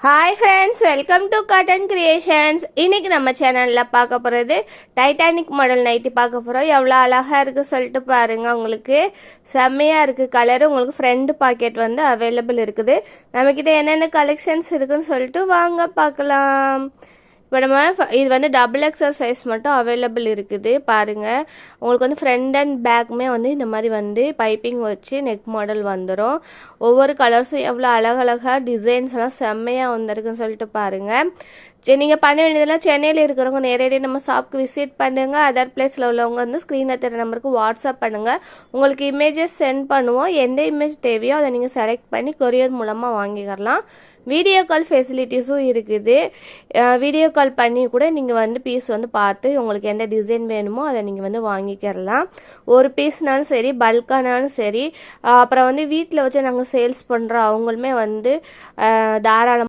Hi friends, welcome to cotton creations. இன்றைக்கி நம்ம சேனலில் பார்க்க போகிறது டைட்டானிக் மாடல் நைட்டி பார்க்க போகிறோம். எவ்வளோ அழகாக இருக்குது சொல்லிட்டு பாருங்கள். உங்களுக்கு செம்மையாக இருக்குது கலரு. உங்களுக்கு ஃப்ரண்ட் பாக்கெட் வந்து அவைலபிள் இருக்குது. நம்மக்கிட்ட என்னென்ன கலெக்ஷன்ஸ் இருக்குதுன்னு சொல்லிட்டு வாங்க பார்க்கலாம். இப்போ நம்ம இது வந்து டபுள் எக்ஸல் சைஸ் மட்டும் அவைலபிள் இருக்குது பாருங்கள். உங்களுக்கு வந்து ஃப்ரண்ட் அண்ட் பேக்குமே வந்து இந்த மாதிரி வந்து பைப்பிங் வச்சு நெக் மாடல் வந்துடும். ஒவ்வொரு கலர்ஸும் எவ்வளோ அழகழகாக டிசைன்ஸ்லாம் செம்மையாக வந்திருக்குன்னு சொல்லிட்டு பாருங்கள். சரி, நீங்கள் பண்ண வேண்டியதெல்லாம் சென்னையில் இருக்கிறவங்க நேரடியாக நம்ம ஷாப்புக்கு விசிட் பண்ணுங்கள். அதர் பிளேஸில் உள்ளவங்க வந்து ஸ்க்ரீனில் தெரிய நம்பருக்கு வாட்ஸ்அப் பண்ணுங்கள். உங்களுக்கு இமேஜஸ் சென்ட் பண்ணுவோம். எந்த இமேஜ் தேவையோ அதை நீங்கள் செலக்ட் பண்ணி கொரியர் மூலமாக வாங்கிக்கலாம். வீடியோ கால் ஃபெசிலிட்டிஸும் இருக்குது. வீடியோ கால் பண்ணி கூட நீங்கள் வந்து பீஸ் வந்து பார்த்து உங்களுக்கு எந்த டிசைன் வேணுமோ அதை நீங்கள் வந்து வாங்கிக்கிறலாம். ஒரு பீஸ்னாலும் சரி, பல்கானாலும் சரி. அப்புறம் வந்து வீட்டில் வச்சு நாங்கள் சேல்ஸ் பண்ணுறோம், அவங்களுமே வந்து தாராளமாக